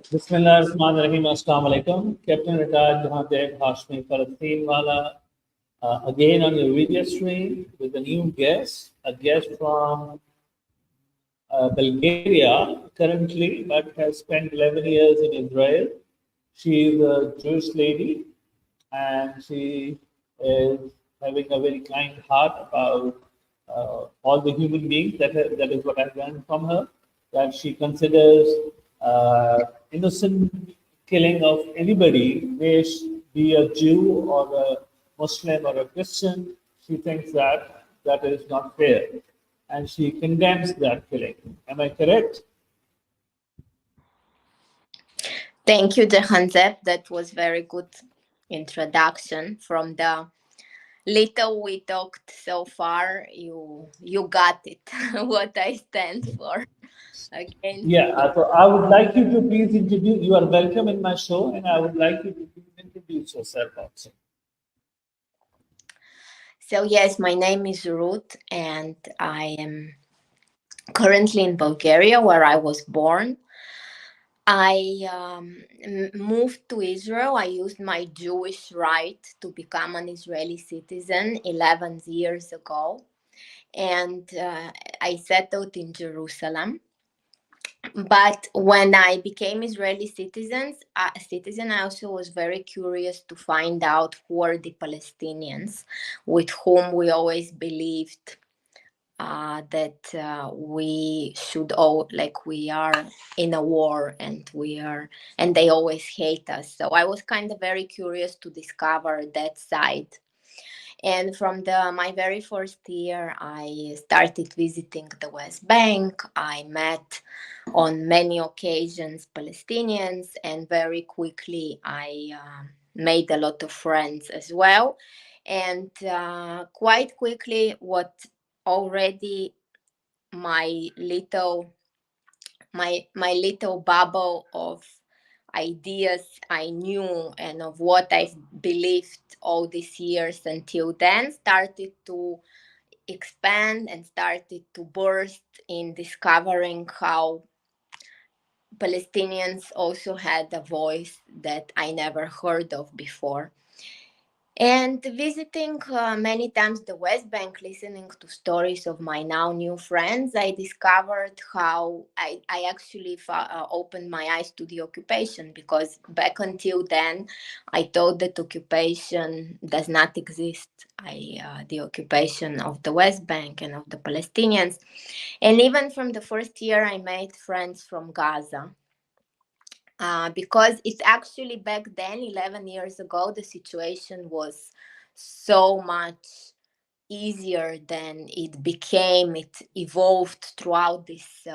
Bismillahirrahmanirrahim. Assalamu alaikum. Captain retired Jahanbeg Hashmi Palestine Wala again on your video stream with a new guest, a guest from Bulgaria currently, but has spent 11 years in Israel. She is a Jewish lady and she is having a very kind heart about all the human beings. That is what I've learned from her. That she considers innocent killing of anybody, may be a Jew or a Muslim or a Christian. She thinks that that is not fair, and she condemns that killing. Am I correct? Thank you, Jahanzeb. That was very good introduction. From the little we talked so far, you got it. What I stand for. Again. Yeah, so I would like you to please introduce. You are welcome in my show, and I would like you to please introduce yourself also. So yes, my name is Ruth, and I am currently in Bulgaria, where I was born. I moved to Israel. I used my Jewish right to become an Israeli citizen 11 years ago, and I settled in Jerusalem. But when I became citizen, I also was very curious to find out who are the Palestinians with whom we always believed that we should all, like, we are in a war, and they always hate us. So I was kind of very curious to discover that side. And from my very first year, I started visiting the West Bank. I met on many occasions Palestinians, and very quickly I made a lot of friends as well. And quite quickly, what already my little bubble of ideas I knew and of what I've believed all these years until then started to expand and started to burst in discovering how Palestinians also had a voice that I never heard of before. And visiting many times the West Bank, listening to stories of my now new friends, I discovered how I actually opened my eyes to the occupation, because back until then, I thought that occupation does not exist. The occupation of the West Bank and of the Palestinians. And even from the first year, I made friends from Gaza. Because it's actually back then, 11 years ago, the situation was so much easier than it became. It evolved throughout these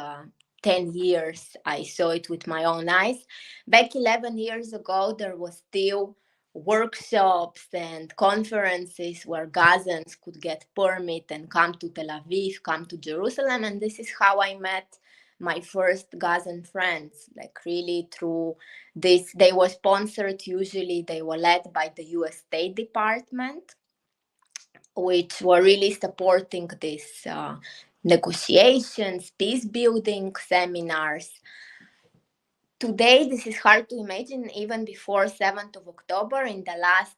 10 years. I saw it with my own eyes. Back 11 years ago, there was still workshops and conferences where Gazans could get permit and come to Tel Aviv, come to Jerusalem. And this is how I met my first Gazan friends, like really through this. They were sponsored, usually they were led by the US State Department, which were really supporting these negotiations, peace building seminars. Today, this is hard to imagine. Even before 7th of October, in the last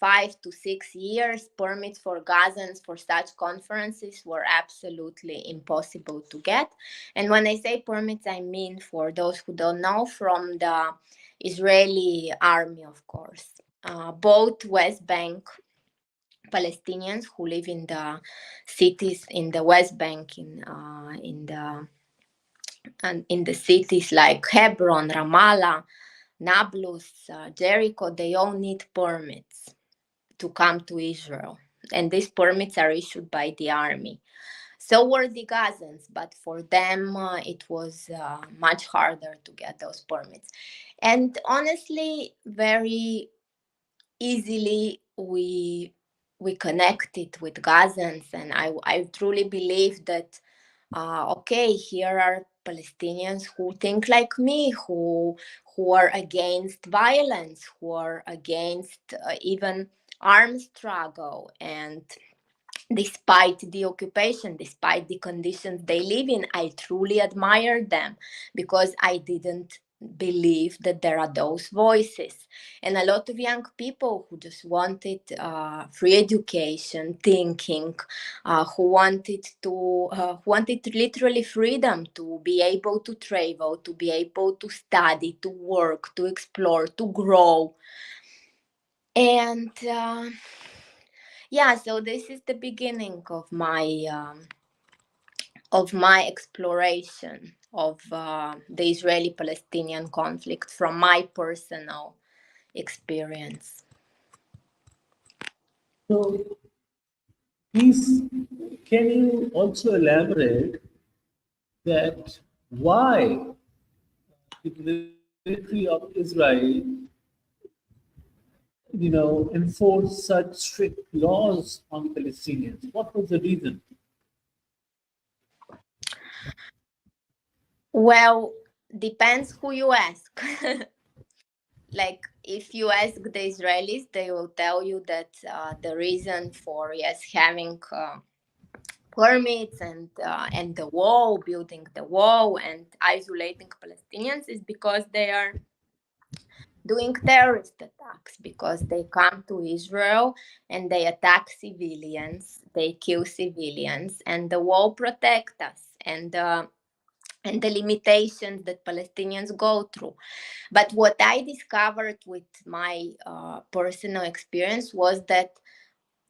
5 to 6 years, permits for Gazans for such conferences were absolutely impossible to get. And when I say permits, I mean, for those who don't know, from the Israeli army, of course. Both West Bank Palestinians who live in the cities in the West Bank, in the cities like Hebron, Ramallah, Nablus, Jericho, they all need permits to come to Israel. And these permits are issued by the army. So were the Gazans, but for them it was much harder to get those permits. And honestly, very easily we connected with Gazans, and I truly believe that okay, here are Palestinians who think like me, who are against violence, who are against even armed struggle, and despite the occupation, despite the conditions they live in, I truly admire them, because I didn't believe that there are those voices, and a lot of young people who just wanted free education, thinking, who wanted literally freedom to be able to travel, to be able to study, to work, to explore, to grow. And yeah, so this is the beginning of my exploration of the Israeli-Palestinian conflict from my personal experience. So, please, can you also elaborate that why the military of Israel, enforced such strict laws on Palestinians? What was the reason? Well, depends who you ask. Like, if you ask the Israelis, they will tell you that the reason for, yes, having permits and the wall, building the wall and isolating Palestinians is because they are doing terrorist attacks, because they come to Israel and they attack civilians, they kill civilians, and the wall protect us and the limitations that Palestinians go through. But what I discovered with my personal experience was that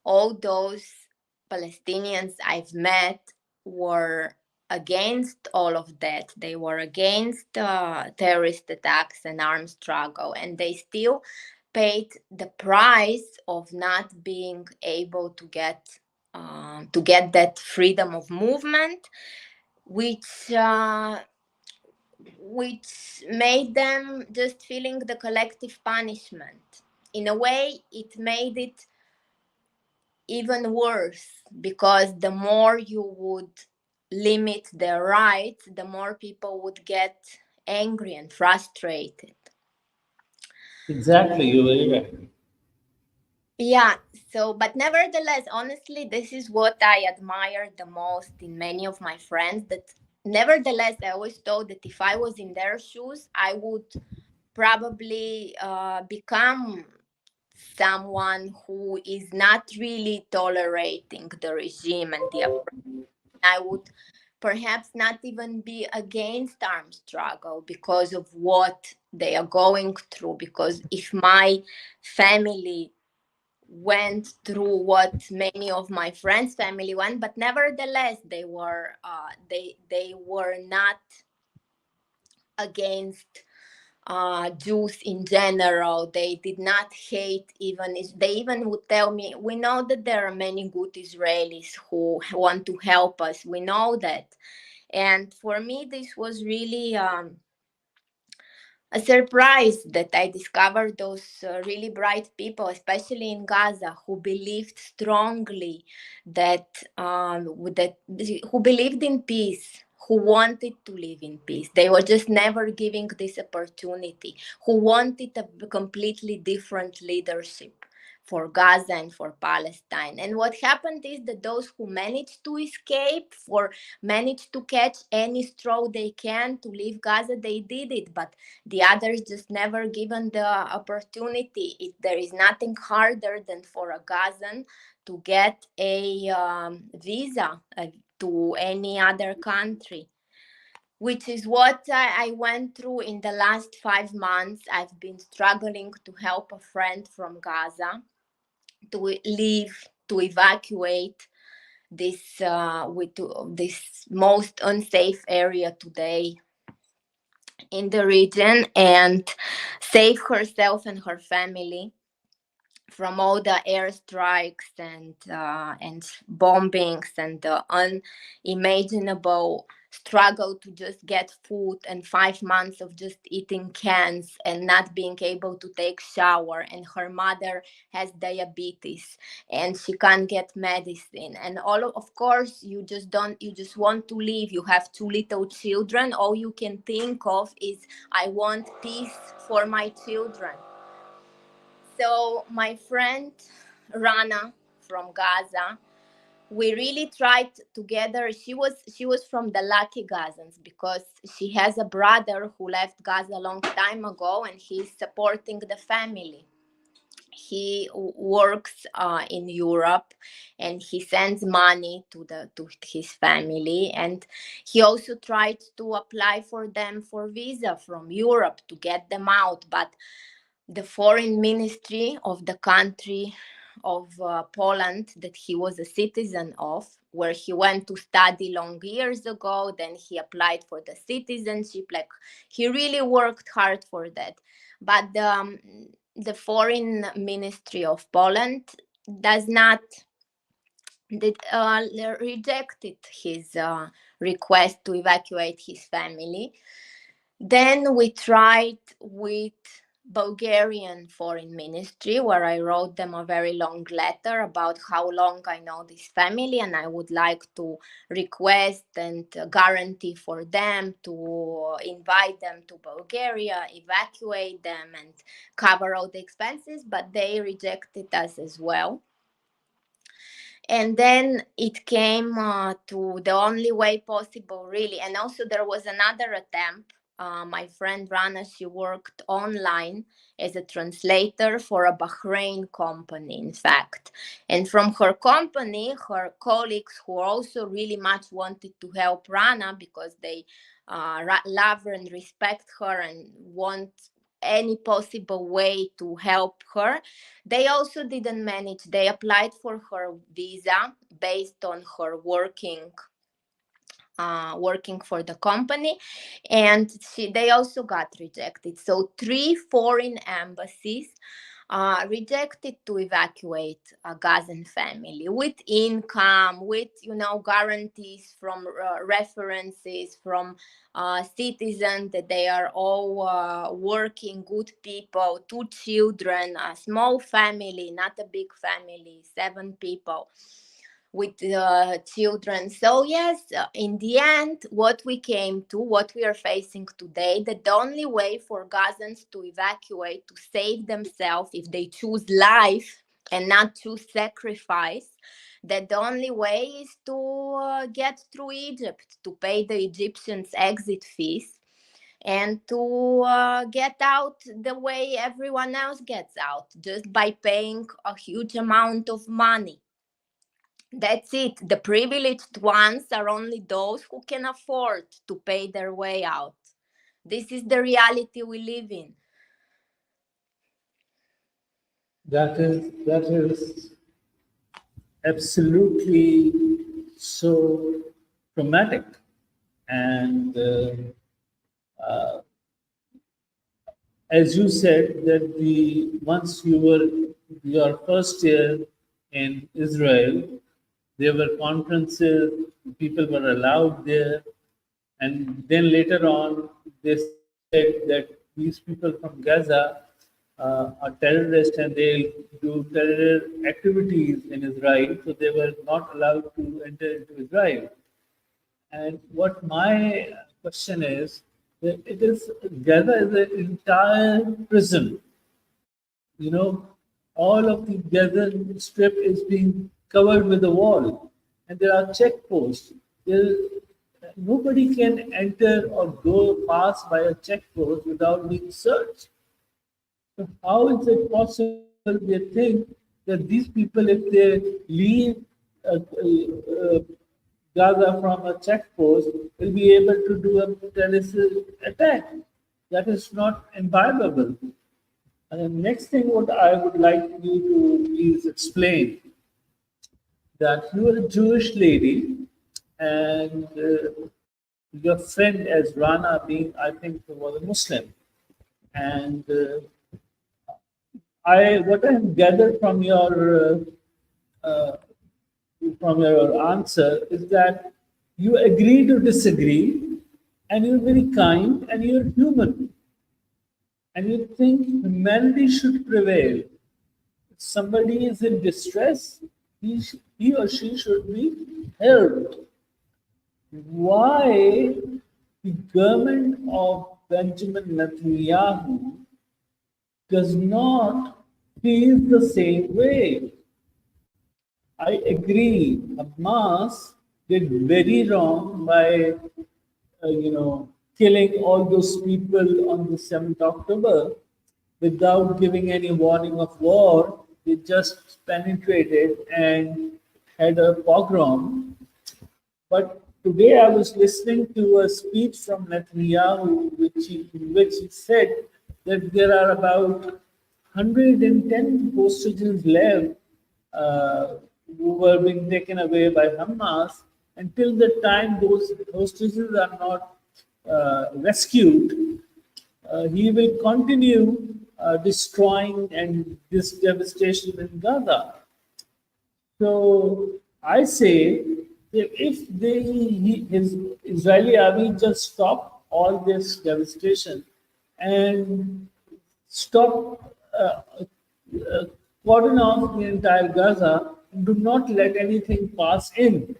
all those Palestinians I've met were against all of that. They were against terrorist attacks and armed struggle, and they still paid the price of not being able to get that freedom of movement, which made them just feeling the collective punishment. In a way, it made it even worse, because the more you would limit their rights, the more people would get angry and frustrated. Exactly, you're very right. Yeah, so, but nevertheless, honestly, this is what I admire the most in many of my friends. That nevertheless, I always thought that if I was in their shoes, I would probably become someone who is not really tolerating the regime and the I would perhaps not even be against armed struggle because of what they are going through. Because if my family went through what many of my friends' family went, but nevertheless they were not against Jews in general. They did not hate even. They even would tell me, "We know that there are many good Israelis who want to help us. We know that." And for me, this was really a surprise that I discovered those really bright people, especially in Gaza, who believed strongly that who believed in peace, who wanted to live in peace. They were just never giving this opportunity. Who wanted a completely different leadership for Gaza and for Palestine. And what happened is that those who managed to escape, for managed to catch any straw they can to leave Gaza, they did it. But the others just never given the opportunity. There is nothing harder than for a Gazan to get a visa to any other country, which is what I went through in the last 5 months. I've been struggling to help a friend from Gaza to leave, to evacuate this most unsafe area today in the region, and save herself and her family from all the airstrikes and bombings and the unimaginable struggle to just get food, and 5 months of just eating cans and not being able to take shower. And her mother has diabetes and she can't get medicine, and of course you just want to leave. You have two little children. All you can think of is, I want peace for my children. So my friend Rana from Gaza we really tried together. She was from the lucky Gazans, because she has a brother who left Gaza a long time ago, and he's supporting the family. He works in Europe, and he sends money to his family, and he also tried to apply for them for visa from Europe to get them out, but the foreign ministry of the country of Poland that he was a citizen of, where he went to study long years ago, then he applied for the citizenship. Like, he really worked hard for that, but the foreign ministry of Poland does not did rejected his request to evacuate his family. Then we tried with Bulgarian foreign ministry, where I wrote them a very long letter about how long I know this family, and I would like to request and guarantee for them to invite them to Bulgaria, evacuate them, and cover all the expenses, but they rejected us as well. And then it came to the only way possible, really. And also there was another attempt. My friend Rana, she worked online as a translator for a Bahrain company, in fact. And from her company, her colleagues, who also really much wanted to help Rana, because they love her and respect her and want any possible way to help her, they also didn't manage. They applied for her visa based on her working for the company, and they also got rejected. So 3 foreign embassies rejected to evacuate a Gazan family with income, with guarantees from references from citizens that they are all working, good people, 2 children, a small family, not a big family, 7 people with children. So yes, in the end, what we are facing today, that the only way for Gazans to evacuate, to save themselves, if they choose life and not choose sacrifice, that the only way is to get through Egypt, to pay the Egyptians exit fees, and to get out the way everyone else gets out, just by paying a huge amount of money. That's it. The privileged ones are only those who can afford to pay their way out. This is the reality we live in. That is absolutely so traumatic. And as you said, that once you were your first year in Israel, there were conferences, people were allowed there, and then later on they said that these people from Gaza are terrorists and they do terror activities in Israel, so they were not allowed to enter into Israel. And what my question is, that it is Gaza is an entire prison. You know, all of the Gaza strip is being covered with a wall, and there are checkposts. There, nobody can enter or go pass by a checkpost without being searched. So how is it possible they think that these people, if they leave uh, uh, Gaza from a checkpost, will be able to do a terrorist attack? That is not imbibable. And the next thing, what I would like you to please explain, that you are a Jewish lady, and your friend as Rana being, I think, was a Muslim, and what I have gathered uh, from your answer is that you agree to disagree, and you're very kind, and you're human, and you think humanity should prevail. If somebody is in distress, he or she should be helped. Why the government of Benjamin Netanyahu does not feel the same way? I agree. Hamas did very wrong by, killing all those people on the 7th October without giving any warning of war. They just penetrated and had a pogrom. But today I was listening to a speech from Netanyahu, in which he said that there are about 110 hostages left who were being taken away by Hamas. Until the time those hostages are not rescued, he will continue destroying and this devastation in Gaza. So I say that if his Israeli army just stop all this devastation and stop cordon off the entire Gaza, do not let anything pass in,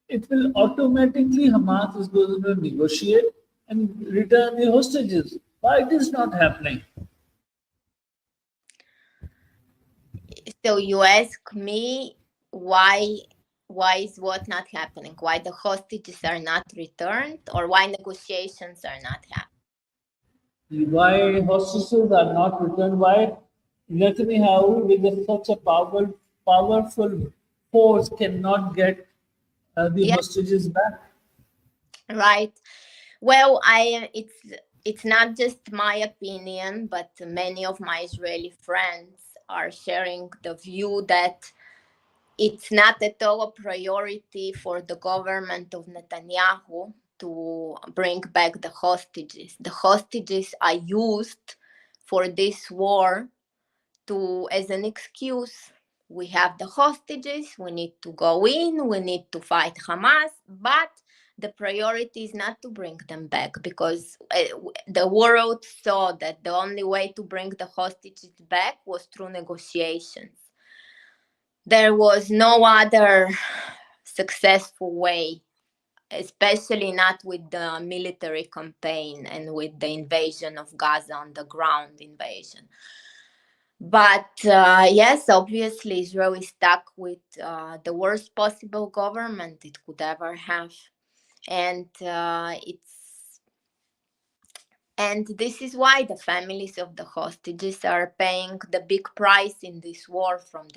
it will automatically Hamas is going to negotiate and return the hostages. Why it is not happening? So you ask me why is what not happening? Why the hostages are not returned, or why negotiations are not happening? Why hostages are not returned? Why Netanyahu, with such a powerful force, cannot get the Yeah, hostages back? right. Well, it's not just my opinion, but many of my Israeli friends are sharing the view that it's not at all a priority for the government of Netanyahu to bring back the hostages. The hostages are used for this war to as an excuse. We have the hostages, we need to go in, we need to fight Hamas, but the priority is not to bring them back, because the world saw that the only way to bring the hostages back was through negotiations. There was no other successful way, especially not with the military campaign and with the invasion of Gaza, on the ground invasion. But yes, obviously, Israel is stuck with the worst possible government it could ever have, and this is why the families of the hostages are paying the big price in this war from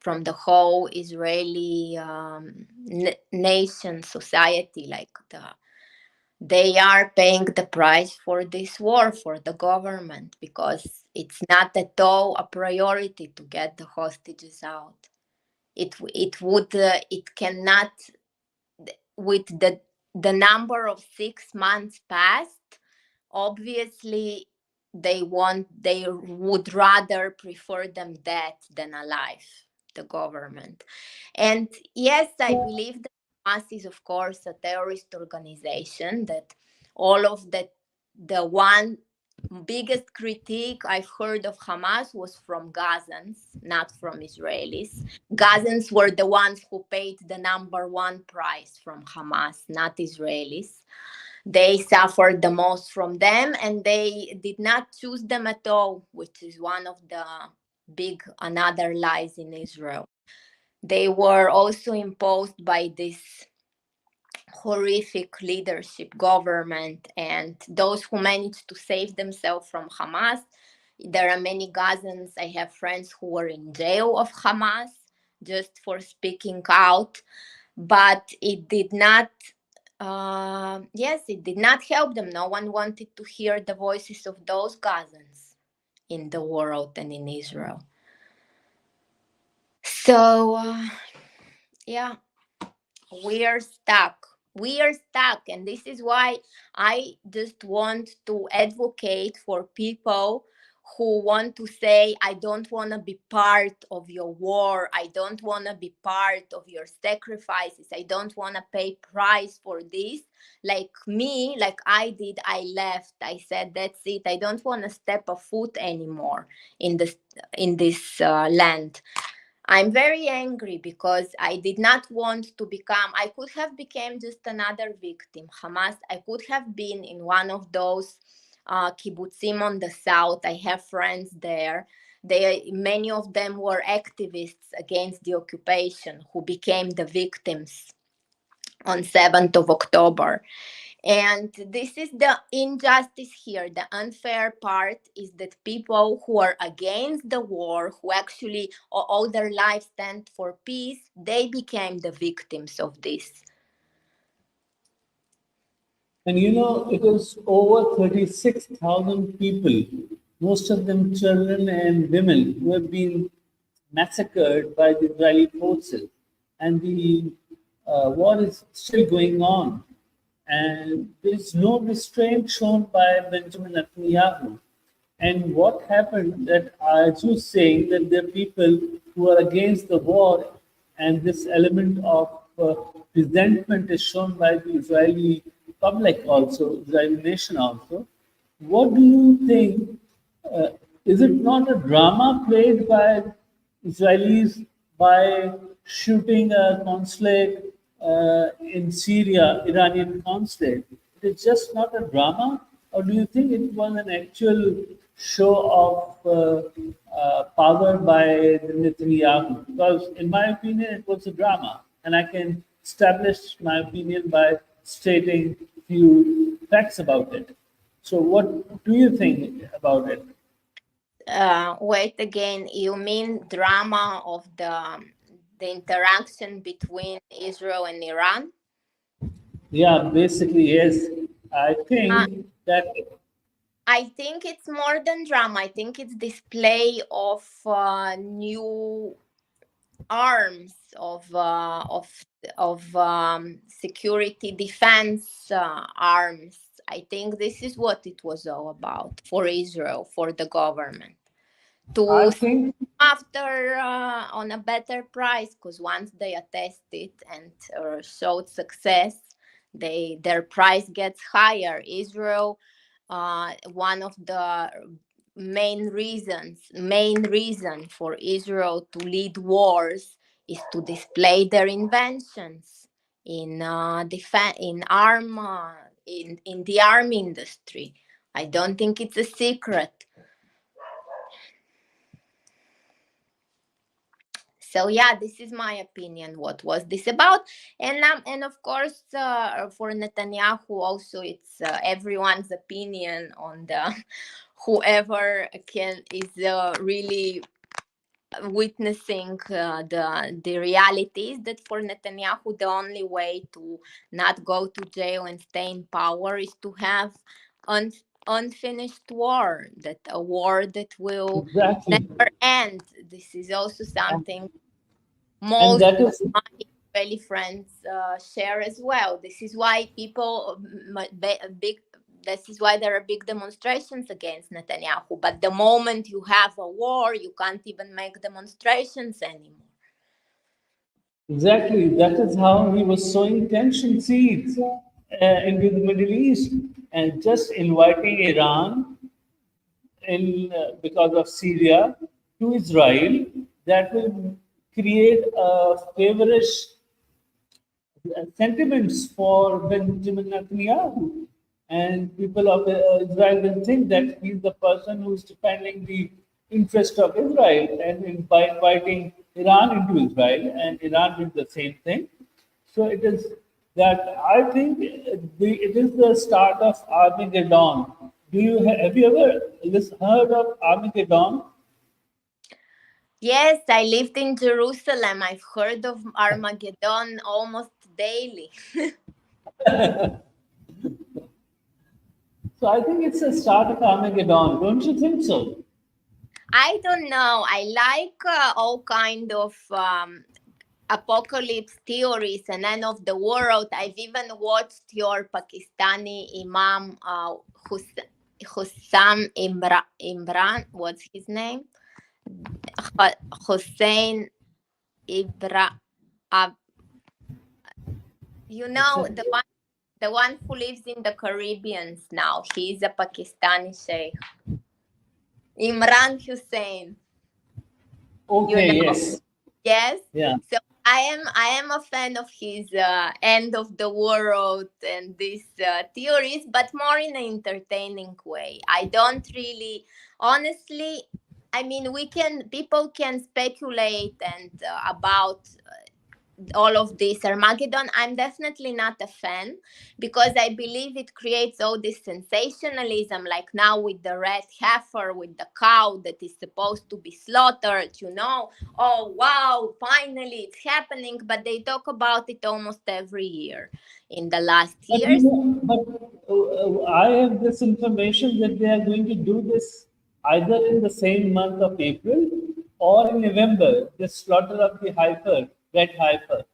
from the whole Israeli nation society. Like they are paying the price for this war for the government, because it's not at all a priority to get the hostages out. It cannot, with the number of 6 months past, obviously they would rather prefer them dead than alive, the government. And yes, I believe that Hamas is of course a terrorist organization, that all of the one biggest critique I've heard of Hamas was from Gazans, not from Israelis. Gazans were the ones who paid the number one price from Hamas, not Israelis. They suffered the most from them, and they did not choose them at all, which is one of the big another lies in Israel. They were also imposed by this horrific leadership government, and those who managed to save themselves from Hamas, there are many Gazans. I have friends who were in jail of Hamas just for speaking out, but it did not yes, it did not help them. No one wanted to hear the voices of those Gazans in the world and in Israel. So yeah, we are stuck. We are stuck, and this is why I just want to advocate for people who want to say, I don't want to be part of your war, I don't want to be part of your sacrifices, I don't want to pay price for this. Like me, like I did, I left. I said, that's it, I don't want to step a foot anymore in this land. I'm very angry because I did not want to become, I could have become just another victim. Hamas, I could have been in one of those kibbutzim on the south. I have friends there. Many of them were activists against the occupation who became the victims on 7th of October. And this is the injustice here. The unfair part is that people who are against the war, who actually all their lives stand for peace, they became the victims of this. And it was over 36,000 people, most of them children and women, who have been massacred by the Israeli forces. And the war is still going on. And there is no restraint shown by Benjamin Netanyahu. And what happened that as you saying that there are people who are against the war, and this element of resentment is shown by the Israeli public also, Israeli nation also. What do you think? Uh, is it not a drama played by Israelis by shooting a consulate in Syria, Iranian consulate? It is just not a drama, or do you think it was an actual show of power by Netanyahu? Because, in my opinion, it was a drama, and I can establish my opinion by stating few facts about it. So, what do you think about it? Wait again, you mean drama of the interaction between Israel and Iran? Yeah, basically, yes. I Uh, think that I think it's more than drama. I think it's display of new arms of security defense arms. I think this is what it was all about for Israel, for the government I to think after on a better price, because once they attest it and showed success, their price gets higher. Israel, one of the main reason for Israel to lead wars is to display their inventions in in the arm industry. I don't think it's a secret. So yeah, this is my opinion. What was this about? And of course, for Netanyahu also, it's everyone's opinion on the whoever can is really witnessing the reality is that for Netanyahu, the only way to not go to jail and stay in power is to have un- unfinished war, that a war that will exactly, never end. This is also and, something and most that is of my Israeli friends share as well. This is why big. This is why there are big demonstrations against Netanyahu. But the moment you have a war, you can't even make demonstrations anymore. exactly that is how he was sowing tension seeds into the Middle East and just inviting Iran in because of Syria to Israel that will create a favorish sentiments for Benjamin Netanyahu. And people of Israel will think that he's the person who's defending the interest of Israel and by inviting Iran into Israel, and Iran did the same thing. So it is that I think it is the start of Armageddon. Have you ever heard of Armageddon? Yes, I lived in Jerusalem. I've heard of Armageddon almost daily. So I think it's the start of Armageddon. Don't you think so? I don't know. I like all kind of apocalypse theories and end of the world. I've even watched your Pakistani Imam Hussam Imran. What's his name? Hussein Ibra. Uh, It's a, the one who lives in the Caribbeans now. He's a Pakistani sheikh. Imran Hussein. You okay, know? yes. Yes. Yeah. So I am a fan of his end of the world and these theories, but more in an entertaining way. I don't really, honestly. I mean, people can speculate and about all of this Armageddon. I'm definitely not a fan because I believe it creates all this sensationalism, like now with the red heifer, with the cow that is supposed to be slaughtered, you know. Oh, wow, finally it's happening. But they talk about it almost every year in the last But you years. know, I have this information that they are going to do this either in the same month of April or in November. The slaughter of the hyper, red hyper.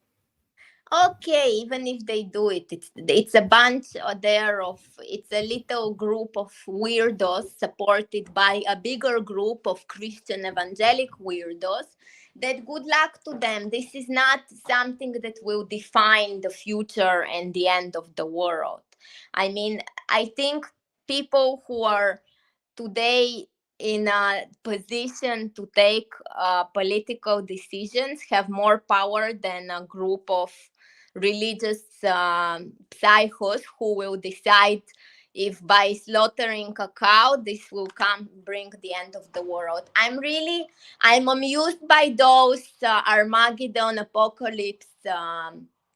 Okay, even if they do it, it's a bunch there of it's a little group of weirdos supported by a bigger group of Christian evangelic weirdos. That good luck to them. This is not something that will define the future and the end of the world. I mean, I think people who are today in a position to take political decisions have more power than a group of religious psychos who will decide if by slaughtering a cow this will come bring the end of the world. I'm amused by those Armageddon apocalypse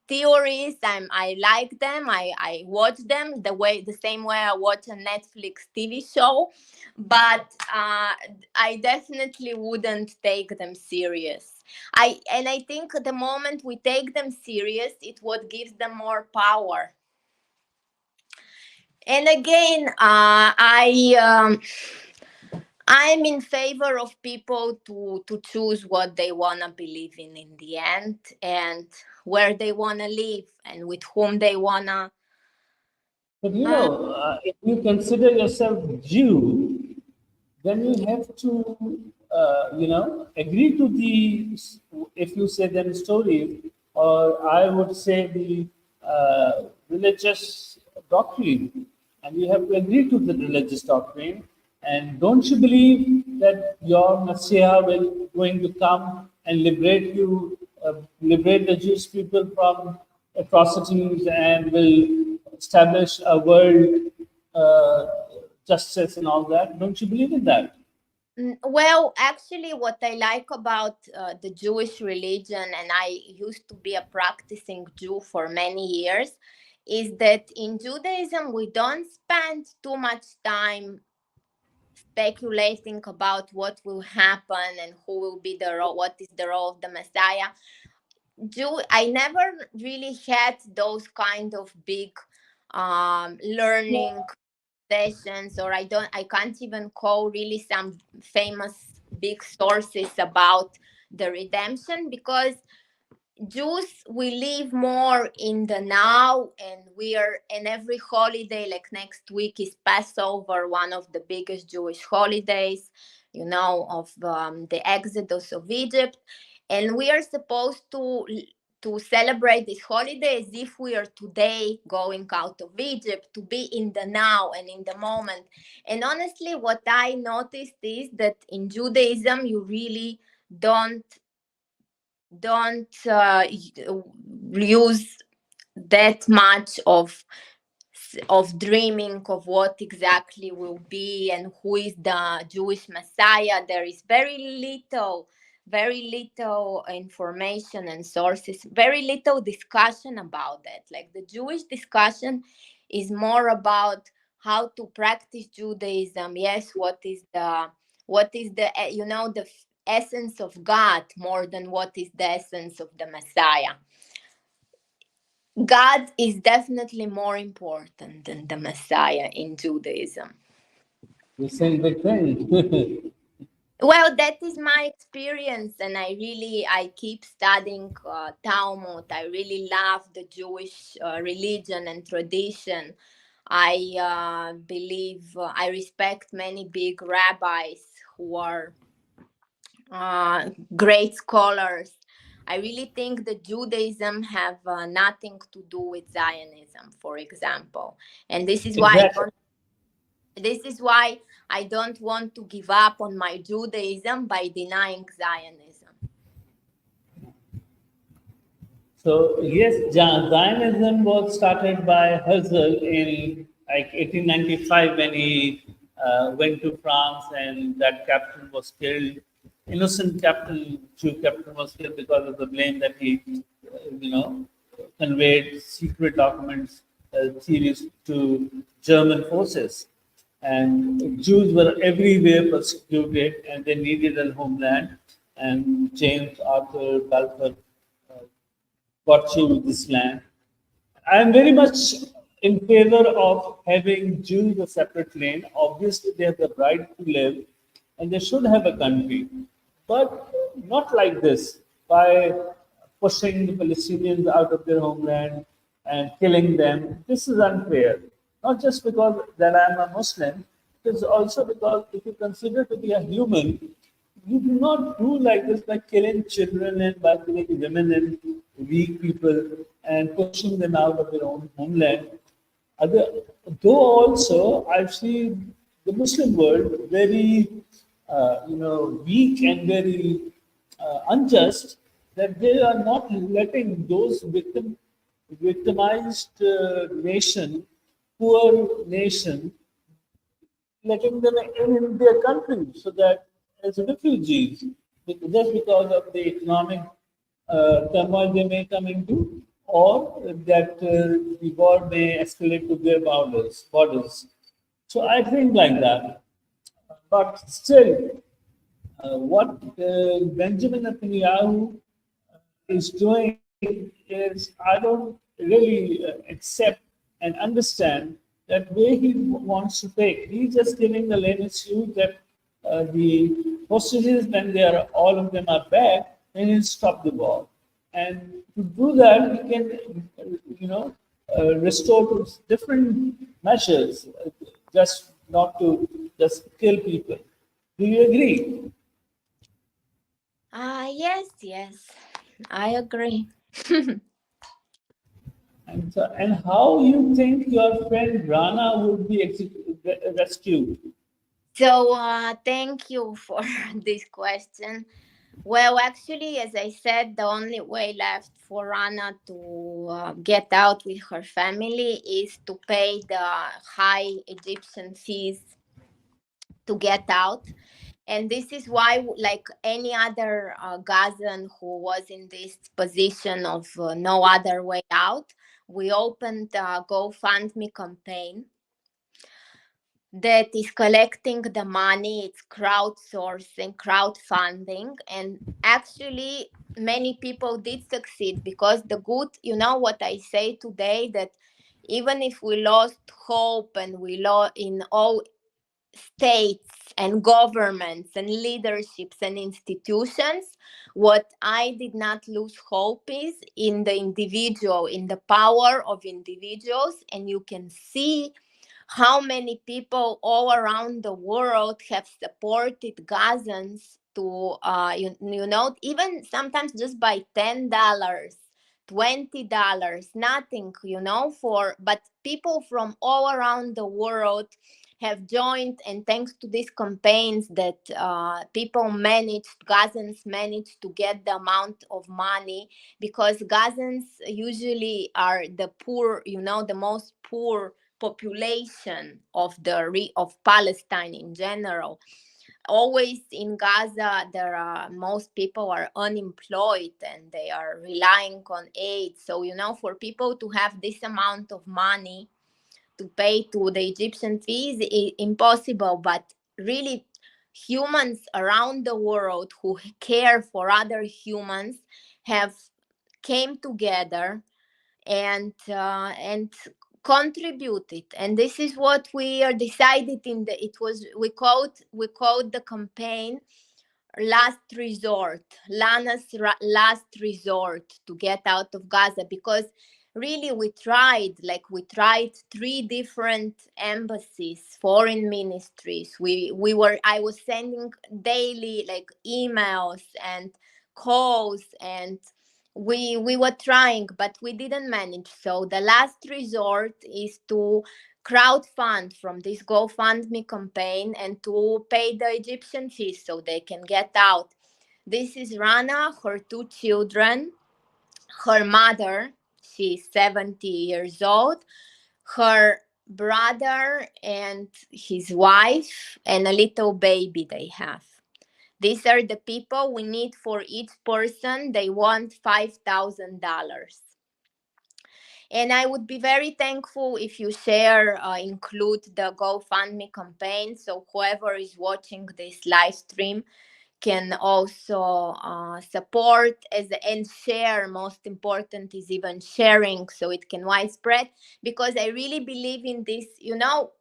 theories. I like them. I watch them the same way I watch a Netflix TV show, but I definitely wouldn't take them serious. I think the moment we take them serious, it what gives them more power. And again, I'm in favor of people to choose what they wanna believe in the end, and where they wanna live, and with whom they wanna. But you Uh, know, if you consider yourself Jew, then you have to, agree to the, if you say them stories, or I would say the religious doctrine, and you have to agree to the religious doctrine. And don't you believe that your Messiah will going to come and liberate the Jewish people from atrocities, and will establish a world uh, justice and all that? Don't you believe in that? Well, actually, what I like about the Jewish religion, and I used to be a practicing Jew for many years, is that in Judaism we don't spend too much time speculating about what will happen and who will be the role, what is the role of the Messiah. I never really had those kind of big learning sessions, or I can't even call really some famous big sources about the redemption, because Jews, we live more in the now, and we are in every holiday. Like next week is Passover, one of the biggest Jewish holidays, you know, of the Exodus of Egypt, and we are supposed to celebrate this holiday as if we are today going out of Egypt, to be in the now and in the moment. And honestly, what I noticed is that in Judaism, you really don't use that much of dreaming of what exactly will be and who is the Jewish Messiah. There is very little information and sources, very little discussion about that. Like the Jewish discussion is more about how to practice Judaism. Yes, what is the the essence of God, more than what is the essence of the Messiah. God is definitely more important than the Messiah in Judaism. You're saying big thing. Well, that is my experience, and I keep studying Talmud. I really love the Jewish religion and tradition. I respect many big rabbis who are great scholars. I really think that Judaism have nothing to do with Zionism, for example, and Exactly. this is why I don't want to give up on my Judaism by denying Zionism. So yes, Zionism was started by Herzl in like 1895 when he went to France, and that captain was killed. Innocent captain, Jew captain, was killed because of the blame that he, conveyed secret documents, series to German forces. And Jews were everywhere persecuted, and they needed a homeland. And James Arthur Balfour uh, got you this land. I am very much in favor of having Jews a separate lane. Obviously, they have the right to live and they should have a country, but not like this by pushing the Palestinians out of their homeland and killing them. This is unfair. Not just because that I am a Muslim, it is also because if you consider to be a human, you do not do like this by killing children and by killing women and weak people and pushing them out of their own homeland. Other, though also I've seen the Muslim world very, weak and very unjust, that they are not letting those victimized nation, poor nation, letting them in their country so that as refugees, just because of the economic turmoil they may come into, or that the war may escalate to their borders. So I think like that. But still, what Benjamin Netanyahu is doing is I don't really accept and understand that way he wants to take. He's just giving the latest news that the hostages, when they are all of them are back, then he'll stop the war. And to do that, he can, restore to different measures, just not to just kill people. Do you agree? Yes, yes, I agree. And how you think your friend Rana would be rescued? So, thank you for this question. Well, actually, as I said, the only way left for Rana to get out with her family is to pay the high Egyptian fees to get out. And this is why, like any other Gazan who was in this position of no other way out, we opened a GoFundMe campaign that is collecting the money. It's crowdsourcing, crowdfunding, and actually many people did succeed, because the good, you know what I say today, that even if we lost hope and we lost in all states and governments and leaderships and institutions, what I did not lose hope is in the individual, in the power of individuals. And you can see how many people all around the world have supported Gazans to, even sometimes just by $10, $20, nothing, but people from all around the world have joined. And thanks to these campaigns that Gazans managed to get the amount of money, because Gazans usually are the poor, the most poor population of Palestine in general. Always in Gaza, there are most people are unemployed and they are relying on aid. So for people to have this amount of money to pay to the Egyptian fees is impossible. But really, humans around the world who care for other humans have came together and contributed. And this is what we are decided in the it was we called the campaign last resort, last resort to get out of Gaza. Because really we tried three different embassies, foreign ministries. I was sending daily like emails and calls, and we were trying, but we didn't manage. So the last resort is to crowdfund from this GoFundMe campaign and to pay the Egyptian fees so they can get out. This is Rana, her two children, her mother, she's 70 years old, her brother and his wife and a little baby they have. These are the people we need for each person. They want $5,000. And I would be very thankful if you share, include the GoFundMe campaign. So whoever is watching this live stream can also support and share. Most important is even sharing so it can widespread, because I really believe in this.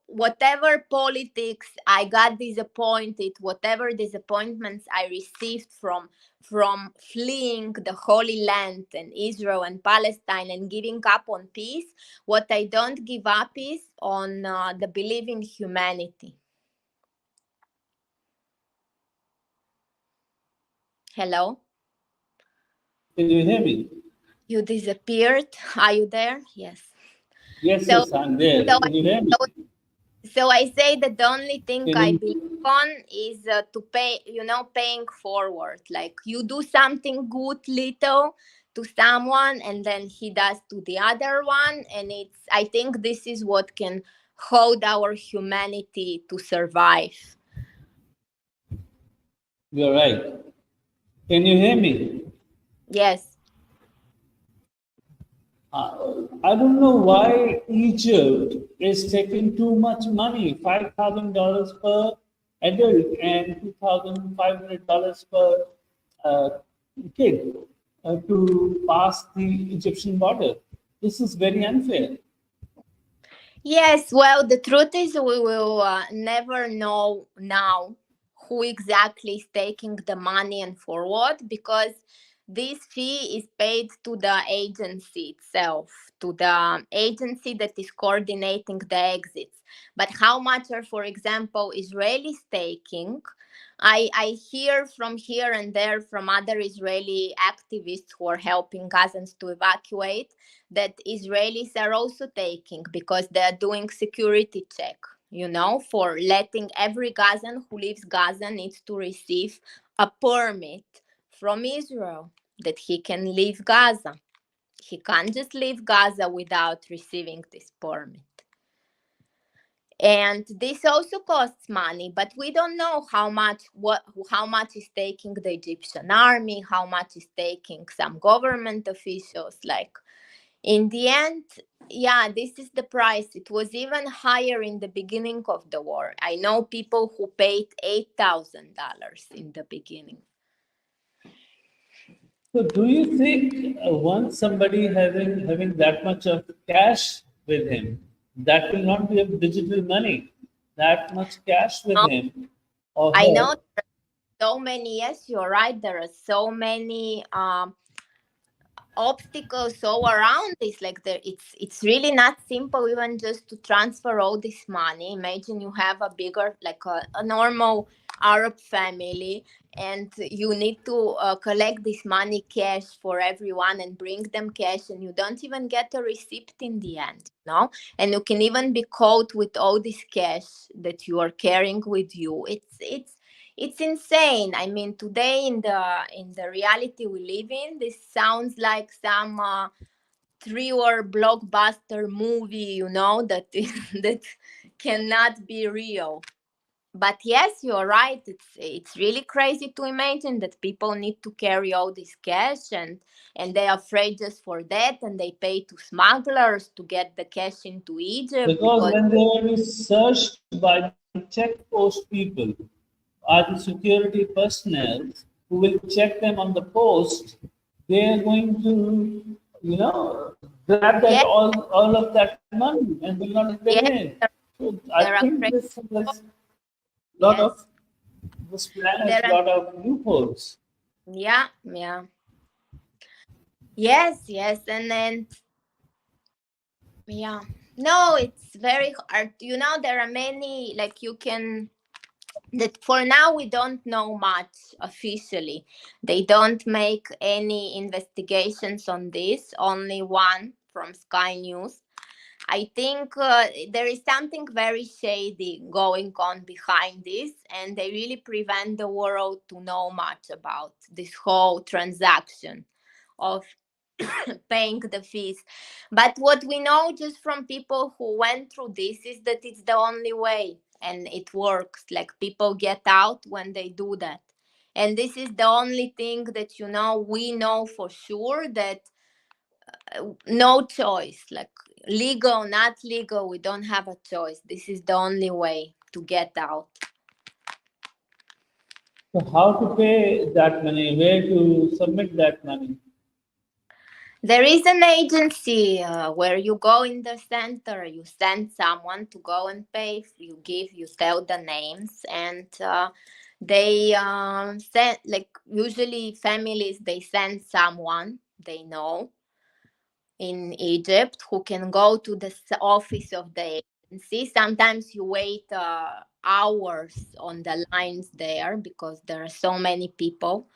Whatever politics I got disappointed, whatever disappointments I received from fleeing the Holy Land and Israel and Palestine and giving up on peace, what I don't give up is on the belief in humanity. Hello? Can you hear me? You disappeared. Are you there? Yes. Yes, So, yes, I'm there. so, Can you hear me? so, so I say that the only thing Can I you? believe on is to pay. Paying forward. Like you do something good, little to someone, and then he does to the other one, and it's. I think this is what can hold our humanity to survive. You're right. Can you hear me? Yes. I don't know why Egypt is taking too much money, $5,000 per adult and $2,500 per uh, kid to pass the Egyptian border. This is very unfair. Yes, well, the truth is we will never know now who exactly is taking the money and for what, because this fee is paid to the agency itself, to the agency that is coordinating the exits. But how much are, for example, Israelis taking? I hear from here and there from other Israeli activists who are helping Gazans to evacuate that Israelis are also taking, because they are doing security check, for letting every Gazan who leaves Gaza needs to receive a permit from Israel that he can leave Gaza. He can't just leave Gaza without receiving this permit. And this also costs money, but we don't know how much is taking the Egyptian army, how much is taking some government officials. Like, in the end, yeah, this is the price. It was even higher in the beginning of the war. I know people who paid $8,000 in the beginning. So, do you think once somebody having that much of cash with him, that will not be of digital money, that much cash with No, him or I know her? so many. Yes, you're right. There are so many obstacles all around this. Like, it's really not simple even just to transfer all this money. Imagine you have a bigger, like a normal Arab family, and you need to collect this money cash for everyone and bring them cash, and you don't even get a receipt in the end, and you can even be caught with all this cash that you are carrying with you. It's insane. I mean, today in the reality we live in, this sounds like some thriller blockbuster movie, that that cannot be real. But yes, you're right. It's really crazy to imagine that people need to carry all this cash, and they're afraid just for that, and they pay to smugglers to get the cash into Egypt Because because when they will be searched by the check post people, are the security personnel who will check them on the post, they are going to, grab that yes, all of that money and will not let them yes, in. So I they're think afraid. this lot of Yes, this plan has there a are. lot of loopholes. Yeah, yeah. Yes, yes, and then yeah. No, it's very hard. There are many, like, you can that for now we don't know much officially. They don't make any investigations on this, only one from Sky News. I think there is something very shady going on behind this, and they really prevent the world to know much about this whole transaction of paying the fees. But what we know just from people who went through this is that it's the only way and it works. Like people get out when they do that. And this is the only thing that, we know for sure that no choice, like legal, not legal, we don't have a choice. This is the only way to get out. So how to pay that money? Where to submit that money? There is an agency where you go in the center, you send someone to go and pay. You tell the names, and they send, like usually families, they send someone they know in Egypt who can go to the office of the agency. Sometimes you wait hours on the lines there because there are so many people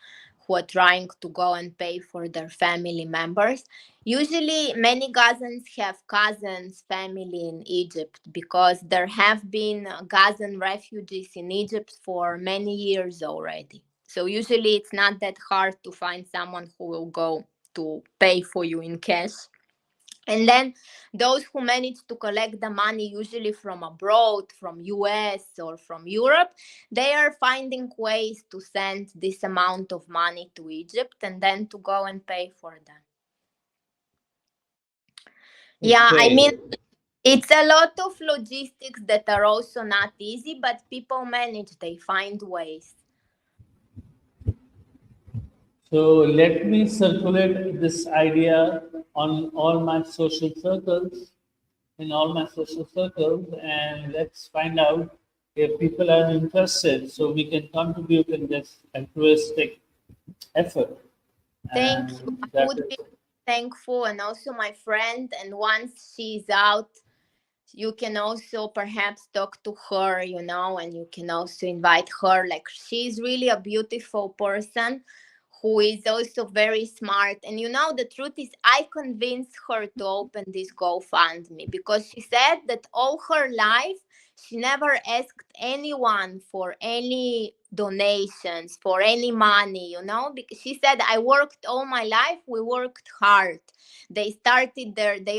who are trying to go and pay for their family members. Usually, many Gazans have cousins, family in Egypt because there have been Gazan refugees in Egypt for many years already. So, usually, it's not that hard to find someone who will go to pay for you in cash. And then those who manage to collect the money, usually from abroad, from US or from Europe, they are finding ways to send this amount of money to Egypt and then to go and pay for them. Yeah, I mean, Okay. it's a lot of logistics that are also not easy, but people manage, they find ways. So let me circulate this idea on all my social circles, in all my social circles, and let's find out if people are interested so we can contribute in this altruistic effort. Thank you. And I that would is be thankful. And also my friend, and once she's out, you can also perhaps talk to her, and you can also invite her. Like, she's really a beautiful person who is also very smart. And the truth is, I convinced her to open this GoFundMe because she said that all her life she never asked anyone for any donations, for any money, because she said, I worked all my life, we worked hard. They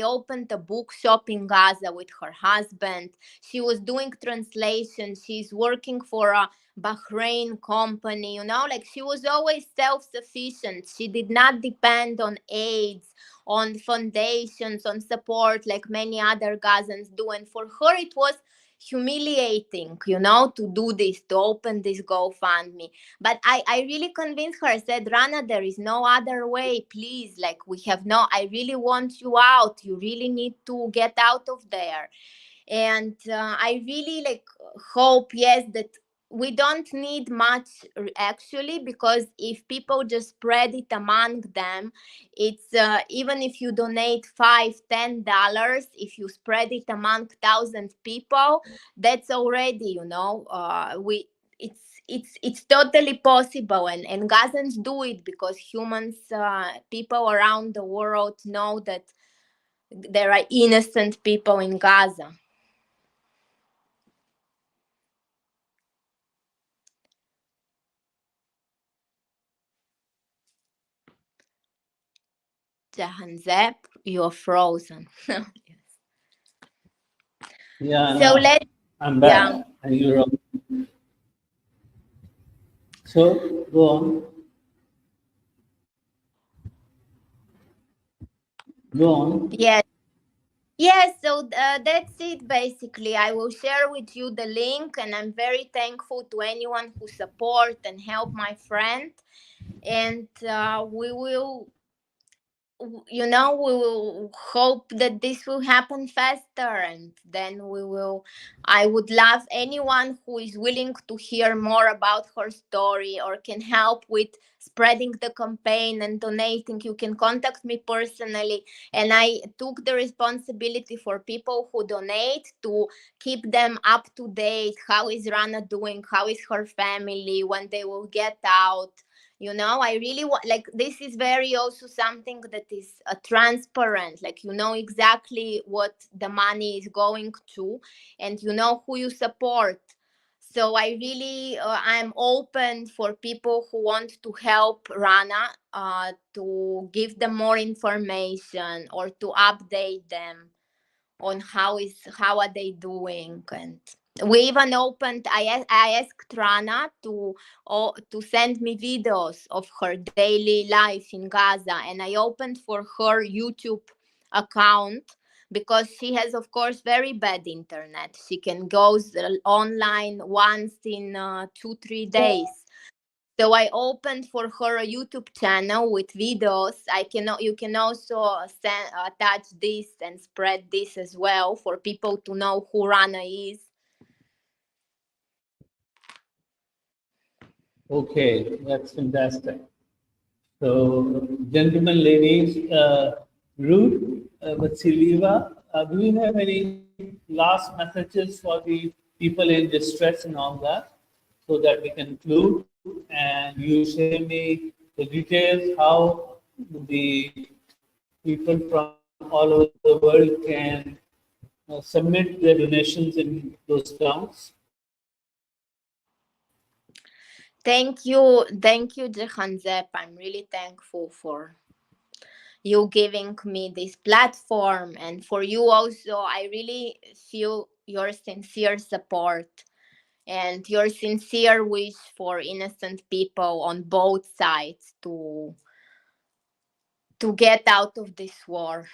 opened a bookshop in Gaza with her husband. She was doing translation. She's working for a Bahrain company, like she was always self sufficient. She did not depend on aids, on foundations, on support like many other Gazans do. And for her, it was humiliating, to do this, to open this GoFundMe. But I really convinced her. I said, Rana, there is no other way. Please, like, I really want you out. You really need to get out of there. And I really hope, yes, that we don't need much actually, because if people just spread it among them, it's even if you donate $5-10, if you spread it among 1,000 people, that's already, we it's totally possible. And Gazans do it because people around the world know that there are innocent people in Gaza. Jahanzeb, you're frozen. yeah. So Now let's, I'm yeah. back, and you're on. So go on, go on. Yes. Yes, so that's it basically. I will share with you the link, and I'm very thankful to anyone who support and help my friend. And we will hope that this will happen faster, and then I would love anyone who is willing to hear more about her story or can help with spreading the campaign and donating. You can contact me personally, and I took the responsibility for people who donate to keep them up to date. How is Rana doing? How is her family? When they will get out? I really want, like, this is very also something that is transparent. Like, exactly what the money is going to, and who you support. So I really I'm open for people who want to help Rana, to give them more information or to update them on how are they doing. And we even opened, I asked Rana to send me videos of her daily life in Gaza, and I opened for her YouTube account, because she has, of course, very bad internet. She can go online once in 2-3 days. So I opened for her a YouTube channel with videos. You can also attach this and spread this as well for people to know who Rana is. Okay, that's fantastic. So, gentlemen, ladies, Ruth, Vasilieva, do you have any last messages for the people in distress and all that, so that we conclude and you share me the details how the people from all over the world can submit their donations in those accounts? Thank you, Jehanzep. I'm really thankful for you giving me this platform, and for you also. I really feel your sincere support and your sincere wish for innocent people on both sides to get out of this war.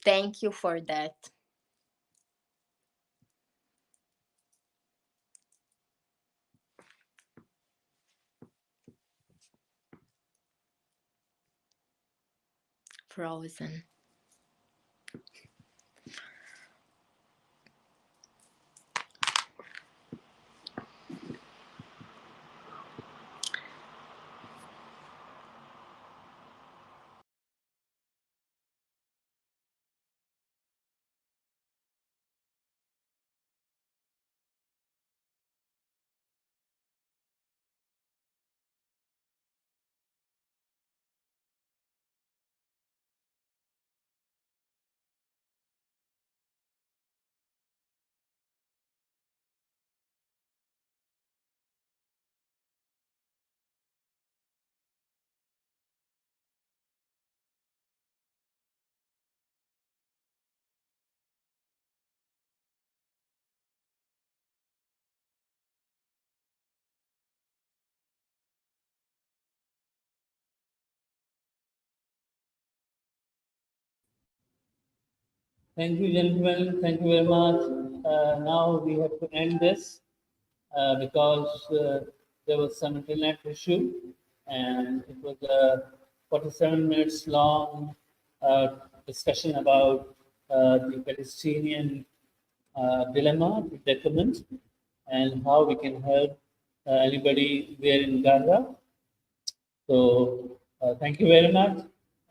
Thank you for that. Frozen. Thank you, gentlemen. Thank you very much. Now we have to end this because there was some internet issue, and it was a 47 minutes long discussion about the Palestinian dilemma, predicament, and how we can help anybody there in Gaza. So thank you very much,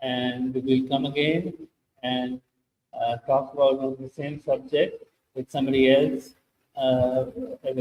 and we will come again and talk about the same subject with somebody else.